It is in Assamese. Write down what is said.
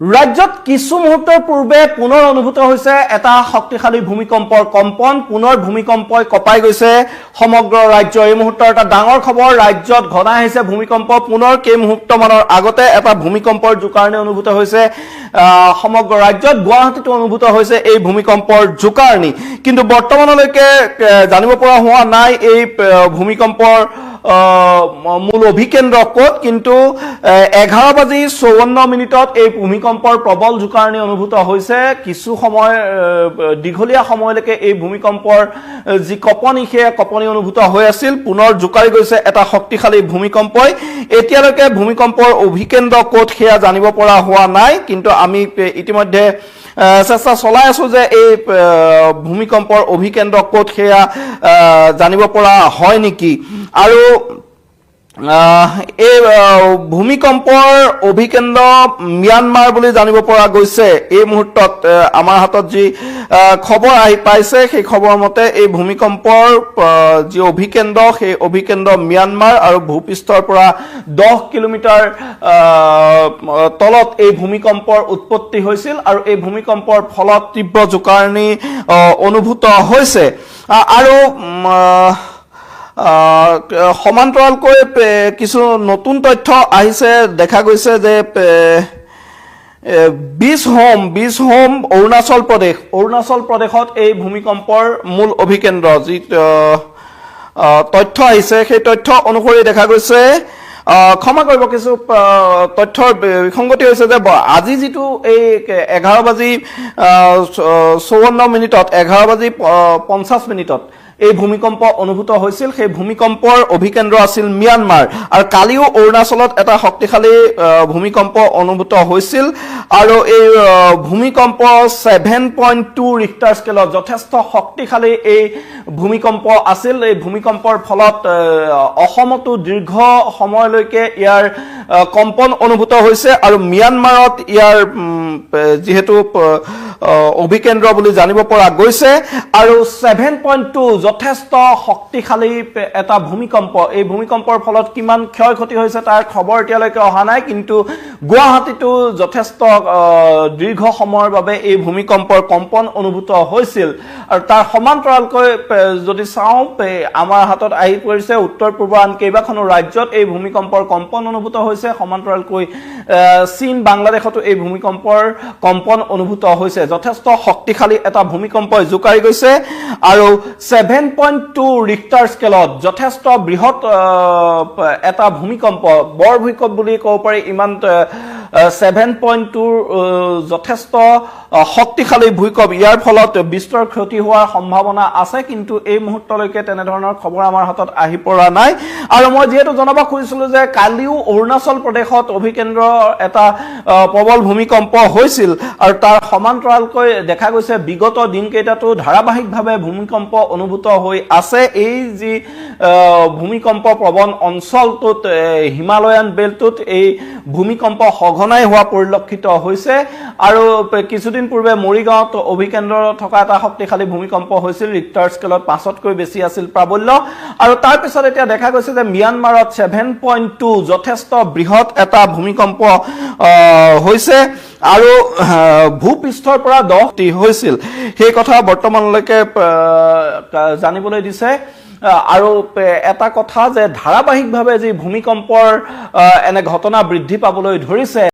ৰাজ্যত কিছু মুহূৰ্তৰ পূৰ্বে পুনৰ অনুভূত হৈছে এটা শক্তিশালী ভূমিকম্পৰ কম্পন পুনৰ ভূমিকম্পই কপাই গৈছে সমগ্ৰ ৰাজ্য এই মুহূৰ্তৰ এটা ডাঙৰ খবৰ ৰাজ্যত ঘনাই আহিছে ভূমিকম্প পুনৰ কেই মুহূৰ্তমানৰ আগতে এটা ভূমিকম্পৰ জোকাৰণি অনুভূত হৈছে সমগ্ৰ ৰাজ্যত গুৱাহাটীত অনুভূত হৈছে এই ভূমিকম্পৰ জোকাৰণি কিন্তু বৰ্তমানলৈকে জানিব পৰা হোৱা নাই এই ভূমিকম্পৰ মূল অভিকেন্দ্ৰ ক'ত কিন্তু 11:54 এই ভূমিকম্পৰ প্ৰবল জোকাৰণি অনুভূত হৈছে কিছু সময় দীঘলীয়া সময়লৈকে এই ভূমিকম্পৰ যি কঁপনি সেই কঁপনি অনুভূত হৈ আছিল পুনৰ জোকাৰি গৈছে এটা শক্তিশালী ভূমিকম্পই এতিয়ালৈকে ভূমিকম্পৰ অভিকেন্দ্ৰ ক'ত সেয়া জানিব পৰা হোৱা নাই কিন্তু আমি ইতিমধ্যে চেষ্টা চলাই আছো যে এই ভূমিকম্পৰ অভিকেন্দ্ৰ ক'ত সেয়া জানিব পৰা হয় নেকি আৰু এই ভূমিকম্পৰ অভিকেন্দ্ৰ ম্যানমাৰ বুলি জানিব পৰা গৈছে এই মুহূৰ্তত আমাৰ হাতত যি খবৰ আহি পাইছে সেই খবৰ মতে এই ভূমিকম্পৰ যি অভিকেন্দ্ৰ সেই অভিকেন্দ্ৰ ম্যানমাৰ আৰু ভূপৃষ্ঠৰ পৰা 10 কিলোমিটাৰ তলত এই ভূমিকম্পৰ উৎপত্তি হৈছিল আৰু এই ভূমিকম্পৰ ফলত তীব্ৰ জোকাৰণি অনুভূত হৈছে আৰু সমান্তৰালকৈ কিছু নতুন তথ্য আহিছে দেখা গৈছে যে বিশ হোম অৰুণাচল প্ৰদেশত এই ভূমিকম্পৰ মূল অভিকেন্দ্ৰ যি তথ্য আহিছে সেই তথ্য অনুসৰি দেখা গৈছে ক্ষমা কৰিব কিছু তথ্যৰ বিসংগতি হৈছে যে আজি যিটো এই 11:54 এই ভূমিকম্প অনুভূত হৈছিল সেই ভূমিকম্পৰ অভিকেন্দ্ৰ আছিল ম্যানমাৰ আৰু কালিও অৰুণাচলত এটা শক্তিশালী ভূমিকম্প অনুভূত হৈছিল আৰু এই ভূমিকম্প 7.2 ৰিক্টাৰ স্কেলত যথেষ্ট শক্তিশালী এই ভূমিকম্প আছিল এই ভূমিকম্পৰ ফলত অসমতো দীৰ্ঘ সময়লৈকে ইয়াৰ কম্পন অনুভূত হৈছে আৰু ম্যানমাৰত ইয়াৰ যেহেতু অভিকেন্দ্ৰ বুলি জানিব পৰা গৈছে আৰু 7.2 যথেষ্ট শক্তিশালী এটা ভূমিকম্প এই ভূমিকম্পৰ ফলত কিমান ক্ষয় ক্ষতি হৈছে তাৰ খবৰ এতিয়ালৈকে অহা নাই কিন্তু গুৱাহাটীতো যথেষ্ট দীৰ্ঘ সময়ৰ বাবে এই ভূমিকম্পৰ কম্পন অনুভূত হৈছিল আৰু তাৰ সমান্তৰালকৈ যদি চাওঁ আমাৰ হাতত আহি পৰিছে উত্তৰ পূৰ্বাঞ্চল কেইবাখনো ৰাজ্যত এই ভূমিকম্পৰ কম্পন অনুভূত হৈছে সমান্তৰালকৈ চীন বাংলাদেশতো এই ভূমিকম্পৰ কম্পন অনুভূত হৈছে যথেষ্ট শক্তিশালী এটা ভূমিকম্পই জোকাৰি গৈছে আৰু 7.2 ৰিক্টাৰ স্কেলত যথেষ্ট বৃহৎ এটা ভূমিকম্প বৰ ভূমিকম্প বুলি ক'ব পাৰি ইমান 7.2 যথেষ্ট শক্তিশালী ভূমিকম্প ইয়াৰ ফলত বিস্তৰ ক্ষতি হোৱাৰ সম্ভাৱনা আছে কিন্তু এই মুহূৰ্তলৈকে তেনে ধৰণৰ খবৰ আমাৰ হাতত আহি পৰা নাই আৰু মই যেহেতু জনাব খুজিছিলো যে কালিও অৰুণাচল প্ৰদেশত অভিকেন্দ্ৰ এটা প্ৰবল ভূমিকম্প হৈছিল আৰু তাৰ সমান্তৰালকৈ দেখা গৈছে বিগত দিনকেইটাতো ধাৰাবাহিকভাৱে ভূমিকম্প অনুভূত হৈ আছে এই যি ভূমিকম্প প্ৰবণ অঞ্চলটোত হিমালয়ান বেল্টটোত এই ভূমিকম্প সঘনাই হোৱা পৰিলক্ষিত হৈছে আৰু কিছুদিন পূৰ্বে মৰিগাঁৱত অভিকেন্দ্ৰ থকা এটা শক্তিশালী ভূমিকম্প হৈছিল ৰিক্টাৰ স্কেলত 5তকৈ বেছি আছিল প্ৰাবল্য আৰু তাৰ পিছত এতিয়া দেখা গৈছে যে ম্যানমাৰত 7.2 যথেষ্ট বৃহৎ এটা ভূমিকম্প হৈছে আৰু ভূপৃষ্ঠৰ পৰা 10টি হৈছিল সেই কথা বৰ্তমানলৈকে জানিবলৈ দিছে আৰু এটা কথা যে ধাৰাবাহিকভাৱে যি ভূমিকম্পৰ এনে ঘটনা বৃদ্ধি পাবলৈ ধৰিছে